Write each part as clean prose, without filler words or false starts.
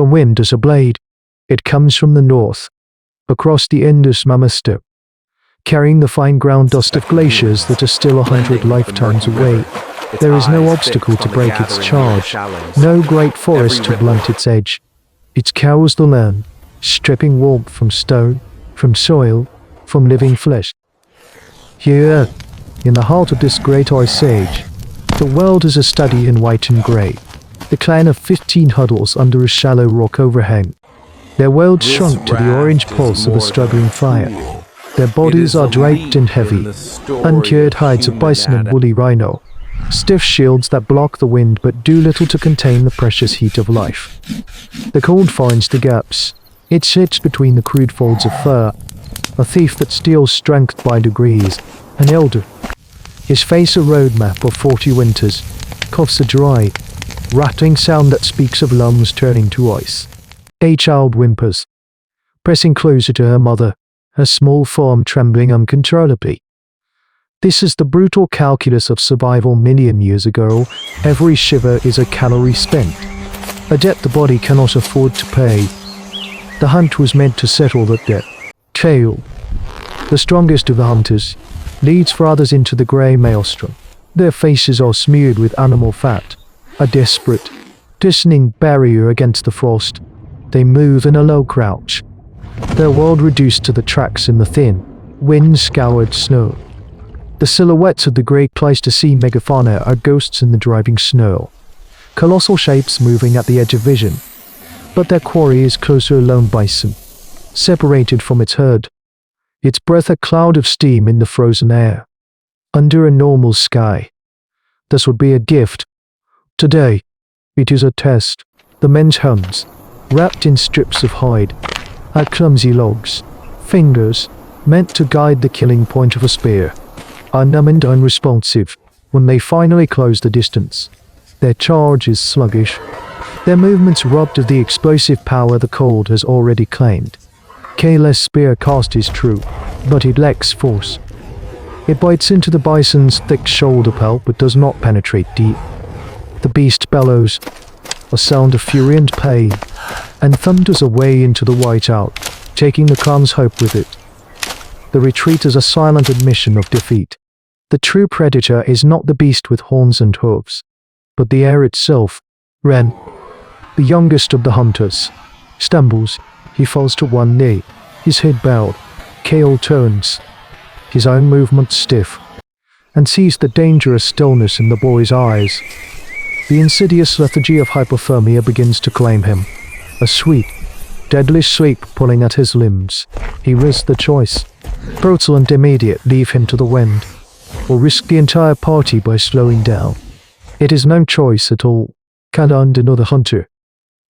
The wind is a blade. It comes from the north, across the Indus Mama steppe, carrying the fine ground dust of glaciers that are still 100 lifetimes away. There is no obstacle to break its charge, no great forest to blunt its edge. It scours the land, stripping warmth from stone, from soil, from living flesh. Here, in the heart of this great ice age, the world is a study in white and grey. The clan of 15 huddles under a shallow rock overhang. Their world shrunk to the orange pulse of a struggling fire. Their bodies are draped and heavy, uncured hides of bison and woolly rhino, stiff shields that block the wind but do little to contain the precious heat of life. The cold finds the gaps. It sits between the crude folds of fur, a thief that steals strength by degrees, an elder. His face a roadmap of 40 winters, coughs a dry, rattling sound that speaks of lungs turning to ice. A child whimpers, pressing closer to her mother, her small form trembling uncontrollably. This is the brutal calculus of survival million years ago. Every shiver is a calorie spent, a debt the body cannot afford to pay. The hunt was meant to settle that debt. Tail, the strongest of the hunters, leads for others into the grey maelstrom. Their faces are smeared with animal fat, a desperate, discerning barrier against the frost. They move in a low crouch, their world reduced to the tracks in the thin, wind-scoured snow. The silhouettes of the great Pleistocene megafauna are ghosts in the driving snow, colossal shapes moving at the edge of vision. But their quarry is closer, a lone bison, separated from its herd, its breath a cloud of steam in the frozen air. Under a normal sky, this would be a gift. Today, it is a test. The men's hands, wrapped in strips of hide, are clumsy logs, fingers, meant to guide the killing point of a spear, are numb and unresponsive when they finally close the distance. Their charge is sluggish, their movements robbed of the explosive power the cold has already claimed. Kayla's spear cast is true, but it lacks force. It bites into the bison's thick shoulder pelt but does not penetrate deep. The beast bellows, a sound of fury and pain, and thunders away into the whiteout, taking the clan's hope with it. The retreat is a silent admission of defeat. The true predator is not the beast with horns and hooves, but the air itself. Ren, the youngest of the hunters, stumbles. He falls to one knee, his head bowed. Kale turns, his own movements stiff, and sees the dangerous stillness in the boy's eyes. The insidious lethargy of hypothermia begins to claim him, a sweet, deadly sleep pulling at his limbs. He risks the choice, brutal and immediate, leave him to the wind, or risk the entire party by slowing down. It is no choice at all. Kaland, another hunter.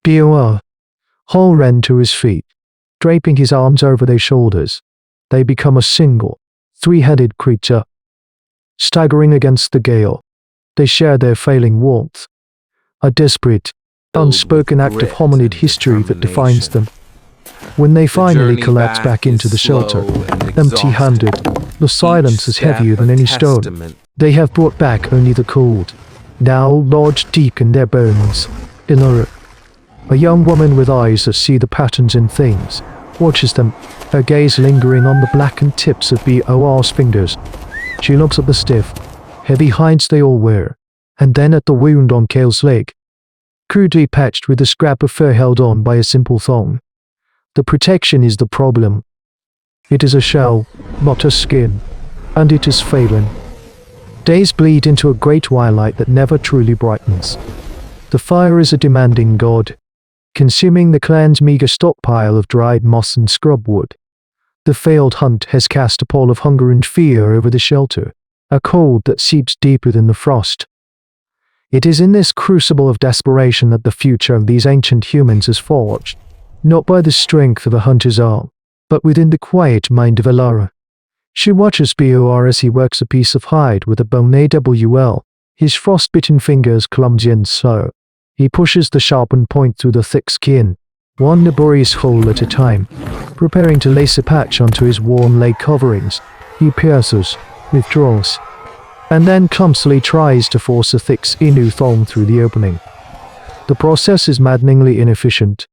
Bior, haul Ren to his feet, draping his arms over their shoulders. They become a single, three-headed creature. Staggering against the gale, they share their failing warmth, a desperate, unspoken act of hominid history that defines them. When they finally collapse back into the shelter, empty-handed, the silence is heavier than any stone. They have brought back only the cold, now lodged deep in their bones. Ilora, a young woman with eyes that see the patterns in things, watches them, her gaze lingering on the blackened tips of Bor's fingers. She looks at the stiff, heavy hides they all wear, and then at the wound on Kale's leg, crudely patched with a scrap of fur held on by a simple thong. The protection is the problem. It is a shell, not a skin, and it is failing. Days bleed into a grey twilight that never truly brightens. The fire is a demanding god, consuming the clan's meager stockpile of dried moss and scrub wood. The failed hunt has cast a pall of hunger and fear over the shelter, a cold that seeps deeper than the frost. It is in this crucible of desperation that the future of these ancient humans is forged, not by the strength of a hunter's arm, but within the quiet mind of Ilara. She watches Bor as he works a piece of hide with a bone AWL, his frostbitten fingers clumsy and slow. He pushes the sharpened point through the thick skin, one laborious hole at a time, preparing to lace a patch onto his worn leg coverings. He pierces, withdraws, and then clumsily tries to force a thick sinew thong through the opening. The process is maddeningly inefficient.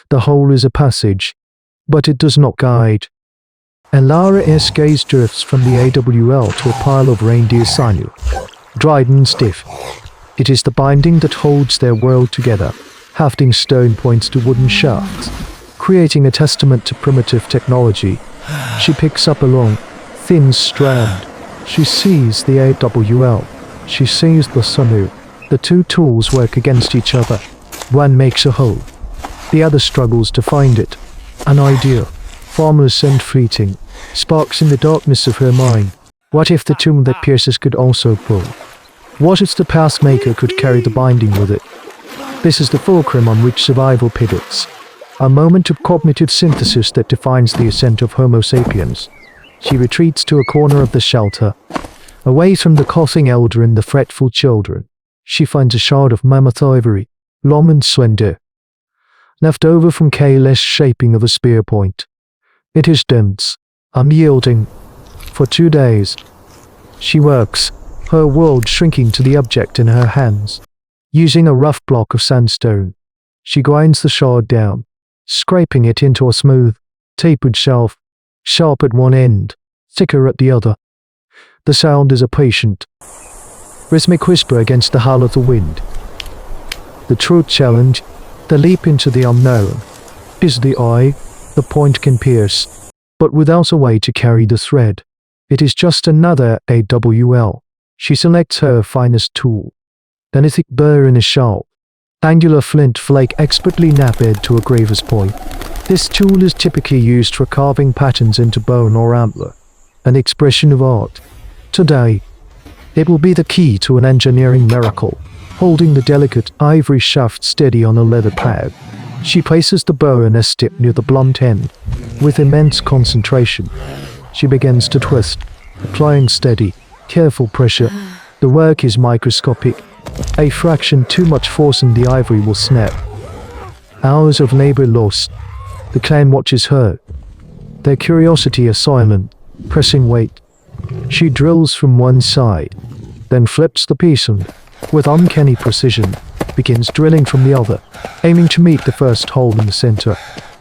The hole is a passage, but it does not guide. And Lara's gaze drifts from the AWL to a pile of reindeer sinew, dried and stiff. It is the binding that holds their world together. Hafting stone points to wooden shafts, creating a testament to primitive technology. She picks up a long, thin strand. She sees the AWL. She sees the sinew. The two tools work against each other. One makes a hole. The other struggles to find it. An idea, formless and fleeting, sparks in the darkness of her mind. What if the tool that pierces could also pull? What if the pathmaker could carry the binding with it? This is the fulcrum on which survival pivots. A moment of cognitive synthesis that defines the ascent of Homo sapiens. She retreats to a corner of the shelter, away from the coughing elder and the fretful children. She finds a shard of mammoth ivory, long and slender, left over from careless shaping of a spear point. It is dense, unyielding. For 2 days, she works, her world shrinking to the object in her hands. Using a rough block of sandstone, she grinds the shard down, scraping it into a smooth, tapered shelf, sharp at one end, thicker at the other. The sound is a patient, rhythmic whisper against the howl of the wind. The true challenge, the leap into the unknown, is the eye. The point can pierce, but without a way to carry the thread. It is just another AWL. She selects her finest tool, an thick burr in a sharp, angular flint flake expertly napped to a graver's point. This tool is typically used for carving patterns into bone or antler, an expression of art. Today, it will be the key to an engineering miracle, holding the delicate ivory shaft steady on a leather pad. She places the bow in a stip near the blunt end. With immense concentration, she begins to twist, applying steady, careful pressure. The work is microscopic. A fraction too much force and the ivory will snap. Hours of labor lost. The clan watches her, their curiosity a silent, pressing wait. She drills from one side, then flips the piece and, with uncanny precision, begins drilling from the other, aiming to meet the first hole in the center.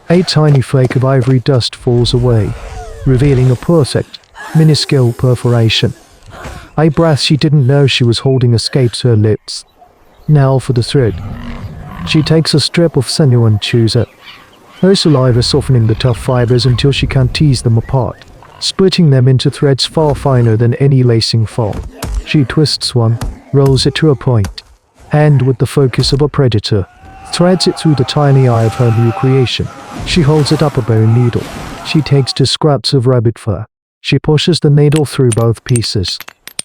A tiny flake of ivory dust falls away, revealing a perfect, minuscule perforation. A breath she didn't know she was holding escapes her lips. Now for the thread. She takes a strip of sinew and chews it, her saliva softening the tough fibers until she can't tease them apart, splitting them into threads far finer than any lacing foam. She twists one, rolls it to a point, and with the focus of a predator, threads it through the tiny eye of her new creation. She holds it up a bone needle. She takes 2 scraps of rabbit fur. She pushes the needle through both pieces.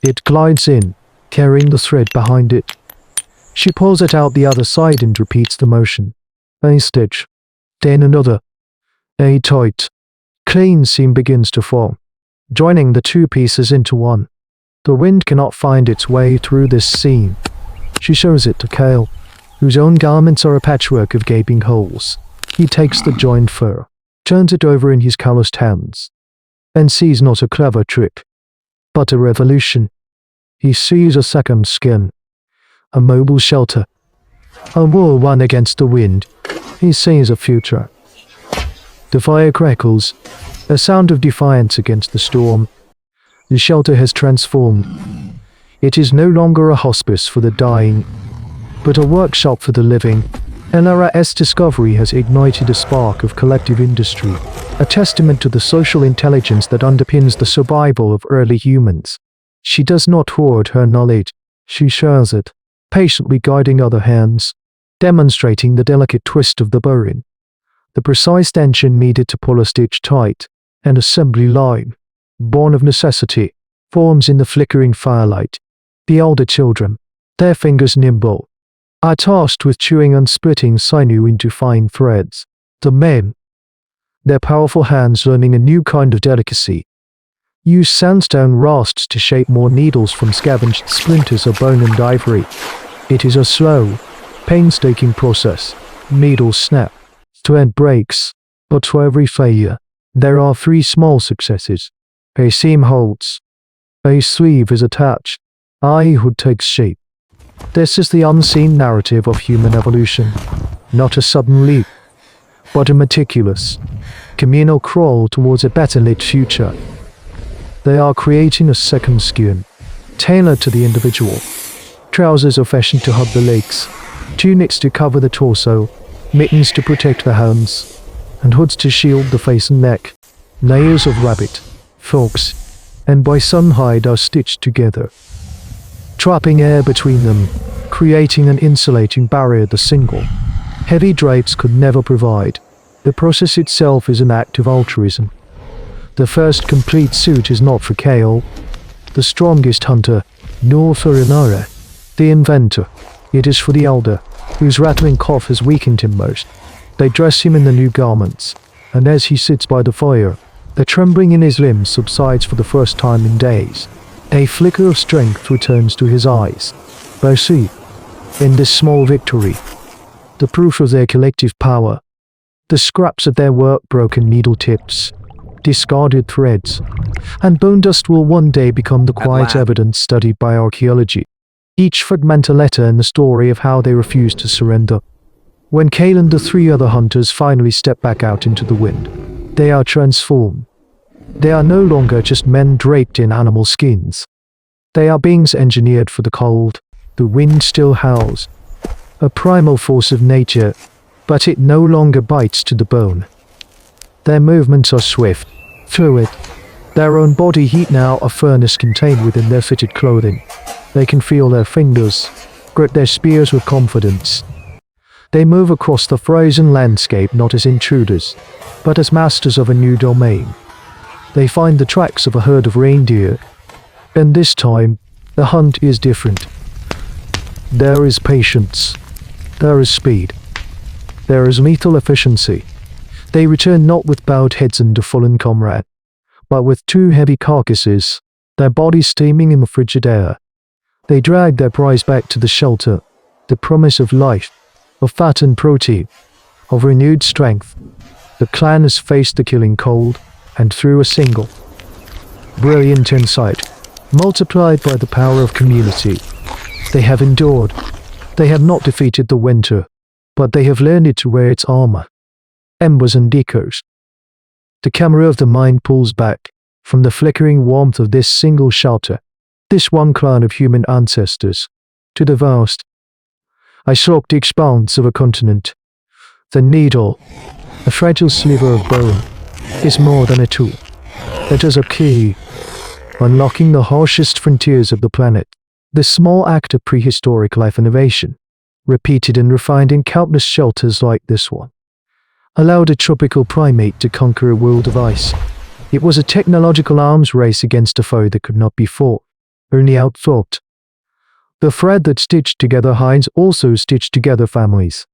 It glides in, carrying the thread behind it. She pulls it out the other side and repeats the motion. A stitch, then another. A tight, clean seam begins to form, joining the 2 pieces into one. The wind cannot find its way through this seam. She shows it to Kale, whose own garments are a patchwork of gaping holes. He takes the joined fur, turns it over in his calloused hands, and sees not a clever trick, but a revolution. He sees a second skin, a mobile shelter, a wall run against the wind. He sees a future. The fire crackles, a sound of defiance against the storm. The shelter has transformed. It is no longer a hospice for the dying, but a workshop for the living. LRA's discovery has ignited a spark of collective industry, a testament to the social intelligence that underpins the survival of early humans. She does not hoard her knowledge, she shares it, patiently guiding other hands, demonstrating the delicate twist of the borin, the precise tension needed to pull a stitch tight. An assembly line, born of necessity, forms in the flickering firelight. The older children, their fingers nimble, are tasked with chewing and splitting sinew into fine threads. The men, their powerful hands learning a new kind of delicacy, use sandstone rosts to shape more needles from scavenged splinters of bone and ivory. It is a slow, painstaking process. Needles snap, thread breaks, but for every failure, there are 3 small successes. A seam holds, a sleeve is attached, a hood takes shape. This is the unseen narrative of human evolution, not a sudden leap, but a meticulous, communal crawl towards a better lit future. They are creating a second skin, tailored to the individual. Trousers are fashioned to hug the legs, tunics to cover the torso, mittens to protect the hands, and hoods to shield the face and neck. Layers of rabbit, fox, and bison hide are stitched together, trapping air between them, creating an insulating barrier the single, heavy drapes could never provide. The process itself is an act of altruism. The first complete suit is not for Kale, the strongest hunter, nor for Inara, the inventor. It is for the elder, whose rattling cough has weakened him most. They dress him in the new garments, and as he sits by the fire, the trembling in his limbs subsides for the first time in days. A flicker of strength returns to his eyes. They see, in this small victory, the proof of their collective power. The scraps of their work, broken needle tips, discarded threads, and bone dust will one day become the quiet evidence studied by archaeology. Each fragment a letter in the story of how they refused to surrender. When Kale and the three other hunters finally step back out into the wind, they are transformed. They are no longer just men draped in animal skins. They are beings engineered for the cold. The wind still howls, a primal force of nature, but it no longer bites to the bone. Their movements are swift, fluid. Their own body heat now a furnace contained within their fitted clothing. They can feel their fingers, grip their spears with confidence. They move across the frozen landscape not as intruders, but as masters of a new domain. They find the tracks of a herd of reindeer, and this time, the hunt is different. There is patience. There is speed. There is lethal efficiency. They return not with bowed heads and a fallen comrade, but with two heavy carcasses, their bodies steaming in the frigid air. They drag their prize back to the shelter, the promise of life, of fat and protein, of renewed strength. The clan has faced the killing cold, and through a single, brilliant insight, multiplied by the power of community, they have endured. They have not defeated the winter, but they have learned it to wear its armor. Embers and echoes. The camera of the mind pulls back from the flickering warmth of this single shelter, this one clan of human ancestors, to the vast, ice-soaked expanse of a continent. The needle, a fragile sliver of bone, is more than a tool. It is a key, unlocking the harshest frontiers of the planet. The small act of prehistoric life innovation, repeated and refined in countless shelters like this one, allowed a tropical primate to conquer a world of ice. It was a technological arms race against a foe that could not be fought, only outfought. The thread that stitched together hinds also stitched together families,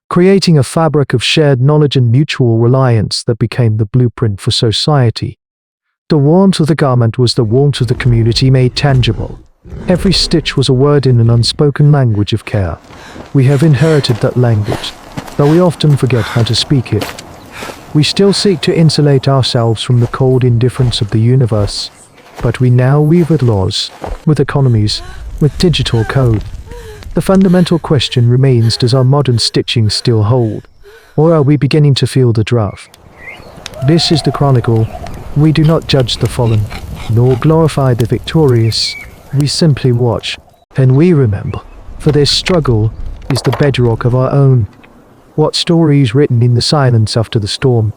creating a fabric of shared knowledge and mutual reliance that became the blueprint for society. The warmth of the garment was the warmth of the community made tangible. Every stitch was a word in an unspoken language of care. We have inherited that language, though we often forget how to speak it. We still seek to insulate ourselves from the cold indifference of the universe, but we now weave with laws, with economies, with digital code. The fundamental question remains, does our modern stitching still hold, or are we beginning to feel the draft? This is the Chronicle. We do not judge the fallen, nor glorify the victorious. We simply watch, and we remember, for this struggle is the bedrock of our own. What stories written in the silence after the storm?